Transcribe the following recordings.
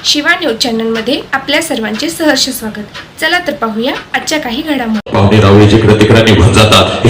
Shiva news चॅनलमध्ये आपल्या सर्वांचे सहर्ष स्वागत। चला तर पाहूया आजच्या काही घडामोडी। पाहुणे रावळे जिकडे तिकडे निघून जातात,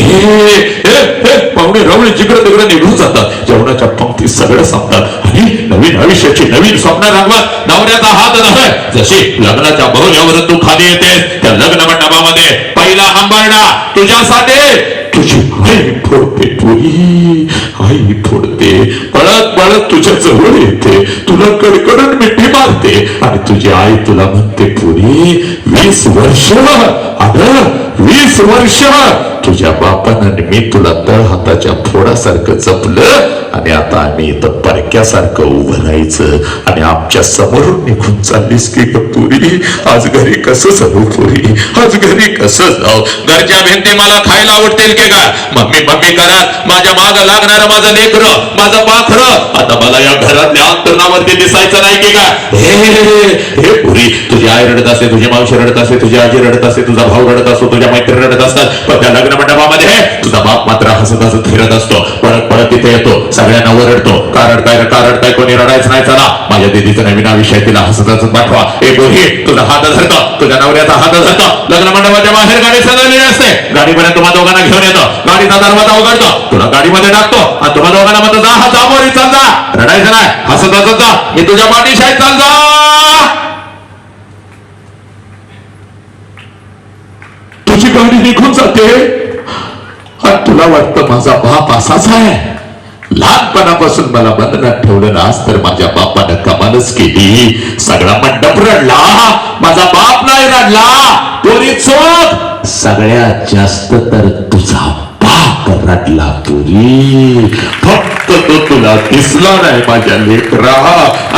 पाहुणे रावळे जिकडे तिकडे निघून जातात, जेवणाच्या पंक्ती सगळं संपतात आणि नवीन आयुष्याची नवीन स्वप्न रंगवत नवऱ्याचा हात धरत जशी लग्नाच्या बहुल्यावर तू खाली येतेस त्या लग्न मंडपामध्ये पहिला हंबरडा तुझ्यासाठी तुझी आई फोडते, तुझी आई फोडते, पळत पळत तुझ्या जवळ येते, तुला कडकडून मिठी मारते आणि तुझी आई तुला म्हणते, पुरी 20 वर्ष, अगं 20 वर्ष तुझ्या बापानं मी तुला तळ हाताच्या फोडासारखं जपलं आणि आता आम्ही इथं परक्यासारखं उभं राहायचं आणि आमच्या समोरून निघून चाललीस की ग पुरी? आज घरी कसं जाऊ पुरी? आज घरी कसं जाऊ? घरच्या भिंती मला खायला आवडतील की का? मम्मी मम्मी करत माझ्या माग लागणार माझं लेकरं, माझं पाखरं आता मला या घरातल्या अंतरणावरती दिसायचं नाही की का? हे पुरी, तुझी आई रडत असते, तुझी मावशी रडत असते, तुझी आजी रडत असते, तुझा भाऊ रडत असतो, तुझ्या मैत्री रडत असतात, पण त्या लग्न मंडपामध्ये तुझा बाप मात्र हसत हसत फिरत असतो, पळत पळत तिथे येतो, सगळ्यांना ओरडतो, का रडताय, कोणी रडायचं नाही, चला माझ्या दीदीचं नवीन आयुष्य तिला हसत हसत पाठवा, ए गोही तुझा हात धरतो, तुझ्या नवऱ्याचा हात धरतो, लग्न मंडपाच्या बाहेर गाडी सजवलेली असते, गाडीपर्यंत तुम्हा दोघांना घेऊन येतो, गाडीचा दरवाजा उघडतो, तुला गाडीमध्ये टाकतो आणि तुम्हा दोघांना म्हणतो, जा हा जामोरी चाल जा, रडायचं नाही, हसत हसत जा, मी तुझ्या पाठीशी चाल जा। तुझी गाडी निघून जाते आणि तुला वाटतं माझा बाप असाच आहे? लहानपणापासून मला बंधनात ठेवलं ना, तर माझ्या बापानं कमालच केली, सगळा मंडप रडला, माझा बाप नाही रडला, पोरी चोख, सगळ्यात जास्त तर तुझा बाप रडला पुरी, फक्त तो तुला दिसला नाही माझ्या लेकरा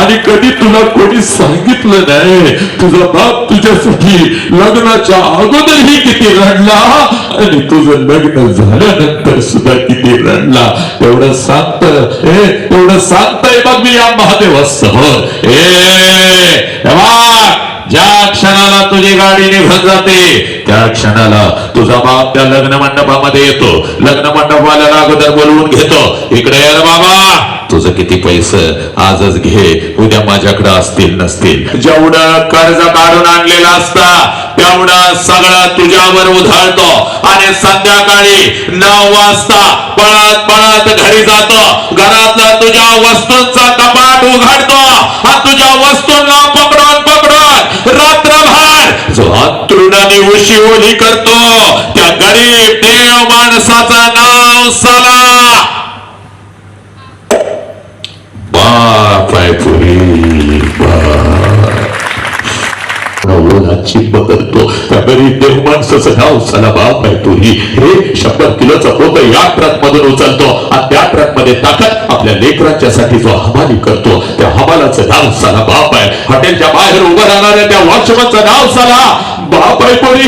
आणि कधी तुला कोणी सांगितलं नाही, तुझा बाप तुझ्यासाठी लग्नाच्या अगोदरही किती रडला आणि तुझं लग्न झाल्यानंतर सुद्धा किती रडला, एवढं सांगताय बघ मी या महादेवासमोर। ज्या क्षणाला तुझी गाडी निघून जाते त्या क्षणाला तुझा बाप त्या लग्न मंडपामध्ये येतो, लग्न मंडपाला अगोदर बोलवून घेतो, इकडे ये बाबा, तुझं किती पैसे आजच घे, उद्या माझ्याकडे असतील नसतील, जेवढं कर्ज काढून आणलेलं असता तेवढं सगळं तुझ्यावर उधळतो आणि संध्याकाळी 9 वाजता पळत पळत घरी जातो, घरातलं तुझ्या वस्तूंचा कपाट उघडतो आणि तुझ्या वस्तूंना पकडून रात्रभर जो अंतरुणाने उशी ओली करतो त्या गरीब देव माणसाचं नाव साला बाप आहे पुरी, बदलतो त्या गरीब देव माणसाचं नाव साला बाप आहे पुरी। हे 100 किलोचा पोत या ट्रक मधून उचलतो आणि त्या ट्रक मध्ये टाकत आपल्या लेकरांच्या साठी जो हमाली करतो त्या हमालाचं नाव साला बाप आहे। हॉटेलच्या बाहेर उभं राहणाऱ्या त्या वॉचमनचं नाव साला बाप आहे पुरी।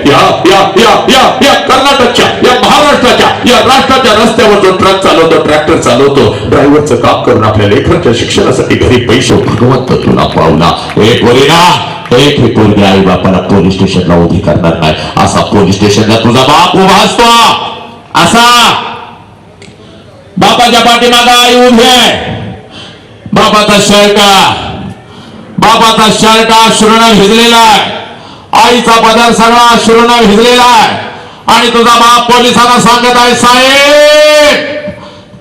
या कर्नाटकच्या, या महाराष्ट्राच्या, या राष्ट्राच्या रस्त्यावर जो ट्रक चालवतो, ट्रॅक्टर चालवतो, ड्रायव्हरचं काम करून आपल्या लेकरांच्या शिक्षणासाठी घरी पैसे भगवंत तुला पावला। एक वरीना एक ही पोरगी आई बापाला पोलीस स्टेशनला उभी करणार नाही, असा पोलीस स्टेशनला तुझा बाप उभा असतो, असा बापाच्या पाठीमागे आई उभी आहे, बापाचा शर्ट अश्रूनं भिजलेला आहे, आईचा पदर सगळा अश्रूनं भिजलेला आहे आणि तुझा बाप पोलिसांना सांगत आहे, साहेब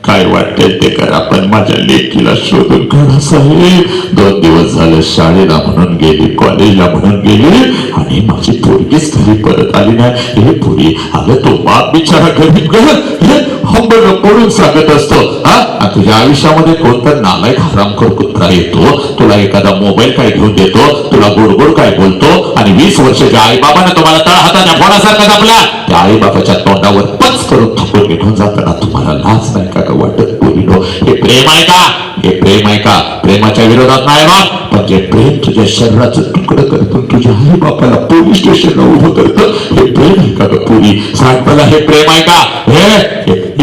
काय वाटतंय ते करा, पण माझ्या लेकीला शोधून काढा साहेब, 2 दिवस झाले शाळेला म्हणून गेली, कॉलेजला म्हणून गेली आणि माझी पोरगीच घरी परत आली नाही। हे पोरी, अगं तो बाप बिचारा गरीब हंबरडं पडून सांगत असतो, हा तुझ्या आयुष्यामध्ये कोणता नालायक हरामखोर कुत्रा येतो, तुला एखादा मोबाईल काय घेऊन देतो, तुला गोड गोड काय बोलतो आणि 20 वर्षाच्या आई बाबाने तुम्हाला तळ हाताच्या फोडासारखा दाबला, त्या आई बाबाच्या तोंडावर पच करून थुकून निघून जाताना तुम्हाला लाज नाही का वाटत पोरीनो? हे प्रेम आहे का? हे प्रेम आहे का? प्रेमाच्या विरोधात नाही मग, पण जे प्रेम तुझ्या शरीराचं तुकडं करतं, तुझ्या आई बापाला पोलीस स्टेशनला उभं करतं, हे प्रेम आहे का पुरी? सांग मला, हे प्रेम आहे का?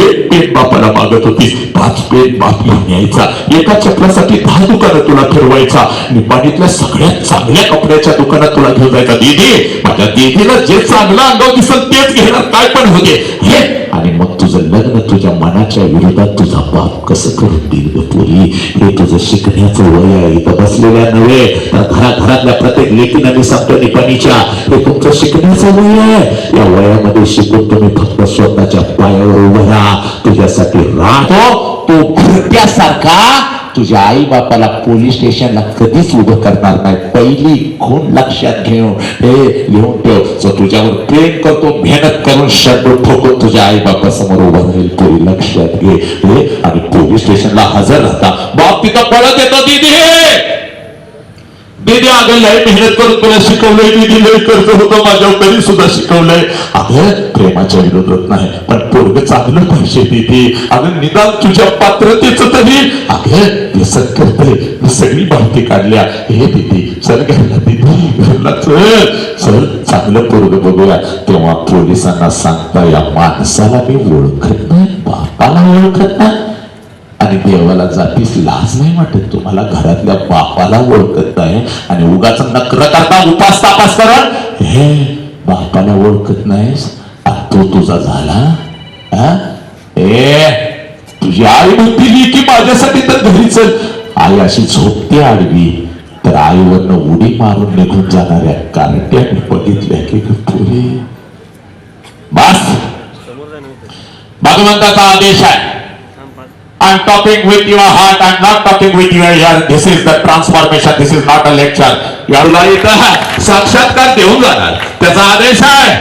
एक पेन बापाला मागत होतीस, 5 पेन बाप घेऊन यायचा, एका चक्रासाठी 10 दुकानं तुला फिरवायचा, निपाणीतल्या सगळ्यात चांगल्या कपड्याच्या दुकानात तुला घेऊन जायचा, दीदी माझ्या दीदीला जे चांगला अंगावर दिसल तेच घेणार, काय पण होते हे. आणि मग तुझं लग्न तुझ्या मनाच्या विरोधात तुझा बाप कसं करून देईल ग पोरी. हे तुझं शिकण्याचं वय आहे, इथं बसलेल्या नव्हे तर घराघरातल्या प्रत्येक लेकीनं मी सांगतो निपाणीच्या, हे तुमचं शिकण्याचं वय आहे. या वयामध्ये शिकून तुम्ही फक्त स्वतःच्या पायावर उभं राहा. तुझ्यासाठी राहतो तो भरत्यासारखा तुझ्या आई बापाला पोलीस स्टेशनला कधीच उभं करणार नाही. पहिली खूण लक्षात घेऊन हे लिहून ठेव. जो तुझ्यावर प्रेम करतो, मेहनत करून शब्द ठोकून तुझ्या आई बापासमोर उभं राहील, पोरी लक्षात घे हे. आणि पोलीस स्टेशनला हजर राहता बाप तिथं पळत येतो, दीदी दीदी अगं लय मेहनत करून तुला शिकवलंय, दीदी लय कर्ज होतं माझ्यावर तरी सुद्धा शिकवलंय. अगं प्रेमाच्या विरोधात नाही, पण पोरग चांगलं पाहिजे दीदी. अगं निदान तुझ्या पात्रतेच तरी अगं व्यसन करतंय, मी सगळी माहिती काढल्या. हे दीदी चल घरला, दीदी घरला चल चल, चांगलं पोरग बघूया. तेव्हा पोलिसांना सांगता या माणसाला मी ओळखत नाही, बापाला ओळखत नाही आणि देवाला जातीस लाज नाही वाटत तुम्हाला, घरातल्या बापाला ओळखत नाही आणि उगाच नकर करता उपास तापास करत हे बापाला ओळखत नाहीस. तो तुझा झाला ए तुझी आई म्हणती की माझ्यासाठी तर घरी चल. आई अशी झोपते आडवी तर आईवरनं उडी मारून निघून जाणाऱ्या कार्ट्याने बघितल्या की पुरे. बस भगवंताचा आदेश आहे. I'm talking with your heart. I'm not talking with your ear. This is the transformation. This is not a lecture. तुला इथं साक्षात्कार देऊन जाणार, त्याचा आदेश आहे.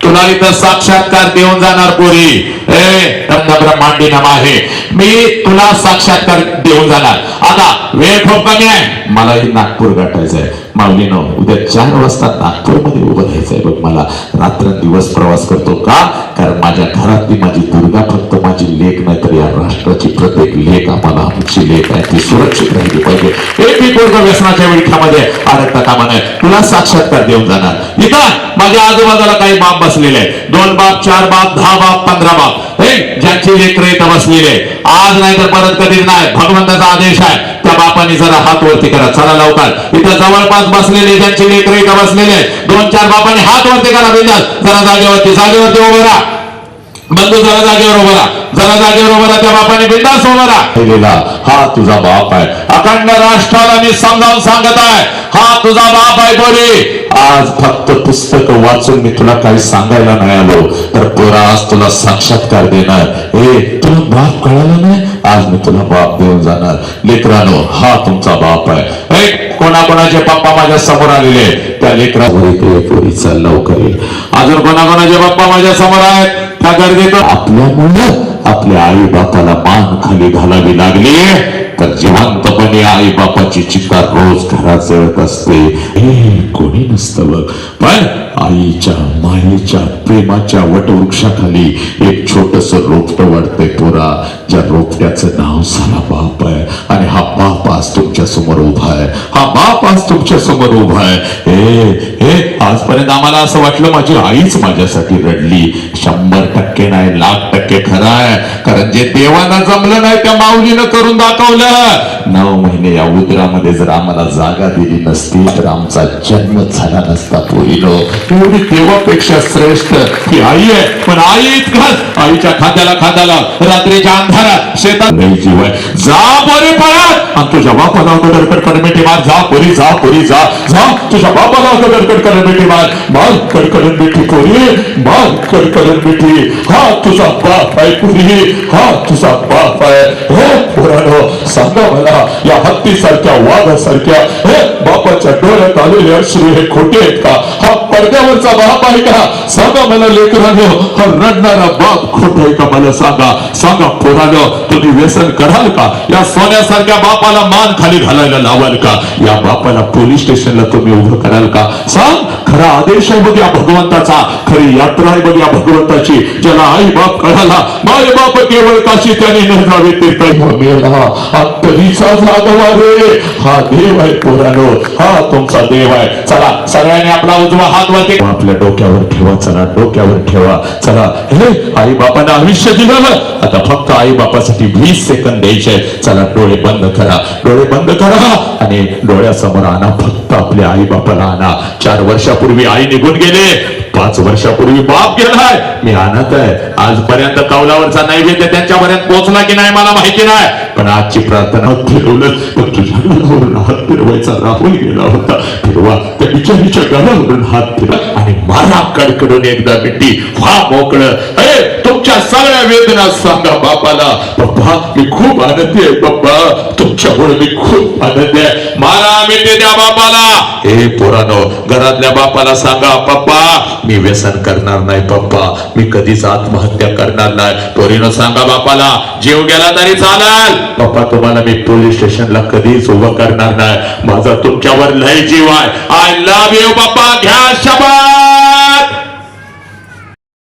तुला इथं साक्षात्कार देऊन जाणार पोरी. ब्रह्मांडी नाम आहे, मी तुला साक्षात्कार देऊन जाणार. आता वेळ खूप कमी आहे, मलाही नागपूर गाठायचंय. माऊलीनो उद्या 4 वाजता नागपूरमध्ये उभं राहायचंय बघ मला. रात्रंदिवस प्रवास करतो का? कारण माझ्या घरातली माझी दुर्गा फक्त माझी लेक नाही तर या राष्ट्राची प्रत्येक लेक आम्हाला आमची लेक आहे, ती सुरक्षित राहिली पाहिजे. एक मी पोरगा व्यसनाच्या विळख्यामध्ये अडकता कामा नये. तुला साक्षात्कार देऊन जाणार. इथं माझ्या आजूबाजूला काही बाप बसलेले आहेत, 2 बाप 4 बाप 10 बाप 15 बाप, ज्यांची लेकरं इथं बसलेले. आज नाही तर परत कधीच नाही, भगवंताचा आदेश आहे. त्या बापाने जरा हात वरती करा, चला लवकर. इथं जवळपास बसलेले ज्यांची लेकरं इथं बसलेले 2-4 बापाने हात वरती करा. बिंदास जरा जागेवरती उभं राहा. बंधू जरा जागेवर उभं राहा, जरा जागेवर उभं राहा. त्या बापाने बिंदास उभं राहा. हा तुझा बाप आहे. अखंड राष्ट्राला मी समजावून सांगत आहे, हा तुझा बाप आहे बोली. आज फक्त पुस्तक वाचून मी तुला काही सांगायला नाही आलो, तर पोरा आज तुला साक्षात्कार देणार. तुला बाप कळाला नाही, आज मी तुला बाप देऊन जाणार. लेकरानो हा तुमचा बाप आहे. कोणाकोणाचे पप्पा माझ्या समोर आलेले त्या लेकरावर चल लवकर. अजून कोणाकोणाचे पप्पा माझ्या समोर आहेत त्या गरजेचं आपल्यामुळे आपल्या आई बापाला मान खाली घालावी लागली तर जिवंतपणे आई बापाची चिता रोज घरात जळत असते. हे कोणी नसतं बघ, पण आईच्या मायेच्या प्रेमाच्या वटवृक्षाखाली एक छोटस रोपट वाढतंय पोरा, ज्या रोपट्याचं नाव सारा बाप आहे. आणि हा बाप आज तुमच्या समोर उभा आहे, हा बाप आज तुमच्या समोर उभा आहे. आजपर्यंत आम्हाला असं वाटलं माझी आईच माझ्यासाठी रडली. 100% नाही, 1,00,000% खरं आहे. कारण जे देवाला जमलं नाही त्या माऊलीनं करून दाखवलं. 9 महिने या उदरामध्ये जर आम्हाला जागा दिली नसती तर आमचा जन्म झाला नसता. पोरीनो एवढी देवापेक्षा श्रेष्ठ ही आई आहे. पण आई इतकंच, आईच्या खांद्याला रात्रीच्या अंधारात शेतात नाही जीव आहे. जा पोरी पळत आणि तुझ्या बापाला कडकड करमेटी मार. जा पोरी जा, पोरी जा जा, तुझ्या बापाला कडकड करमेटी मार. मार कडकडन बेटी पोरी, मार कडकडन बेटी. हा तुझा बाप आहे पोरी, हा तुझा बाप आहे. हो पोरानो सांगा मला, या हत्तीसारख्या वाघासारख्या बापाच्या डोळ्यात आलेले अश्रू हे खोटे आहेत का? हा पडद्यावरचा बाप आहे का? सांगा मला लेकरांनो, हा रडणारा बाप खोटा आहे का? मला सांगा पोरानो, तुम्ही व्यसन कराल का? या सोन्यासारख्या बापाला मान खाली घालायला लावाल का? या बापाला पोलीस स्टेशनला तुम्ही उभं कराल का? सांग. खरा आदेश आहे बघ या भगवंताचा, खरी यात्रा आहे बघ या भगवंताची. ज्याला आई बाप कळाला, माय बाप केवळ काशी त्याने न जावे ते हा देव आहे पोरानो, हा तुमचा देव आहे. चला सगळ्यांनी आपला उजवा हात वरती आपल्या डोक्यावर ठेवा. चला डोक्यावर ठेवा. चला आई बापाने आयुष्य दिलं, आता फक्त आई बापासाठी 20 सेकंद द्यायचे. चला डोळे बंद करा, डोळे बंद करा आणि डोळ्यासमोर आणा फक्त आपल्या आई बापाला आणा. 4 वर्षापूर्वी वर्षापूर्वी आई निघून गेले, 5 वर्षापूर्वी बाप गेलाय, मी अनाथ आहे. आजपर्यंत कौलावरचा नैवेद्य त्यांच्यापर्यंत पोहोचला की नाही मला माहिती नाही, पण आजची प्रार्थना फिरवलं, पण तुझ्या गळावरून हात फिरवायचा राहुल गेला होता. फिरवा त्या बिचारीच्या गळावरून हात फिरवा आणि मारा कडकडून एकदा मिठी व्हा मोकळं. तुमच्या सगळ्या वेदना सांगा बापाला. पप्पा मी खूप आनंदी आहे, पप्पा तुमच्यामुळे मी खूप आनंदी आहे. मारा मिठी द्या बापाला. हे पोरानो, घरातल्या बापाला सांगा, पप्पा मी व्यसन करणार नाही, पप्पा मी कधीच आत्महत्या करणार नाही. पोरीनो सांगा बापाला, जीव गेला तरी चालेल, पप्पा तुम्हाला मी पोलीस स्टेशनला कधीच उभं करणार नाही. माझा तुमच्यावर लय जीव आहे. आय लव्ह यू पप्पा. घ्या शाबास.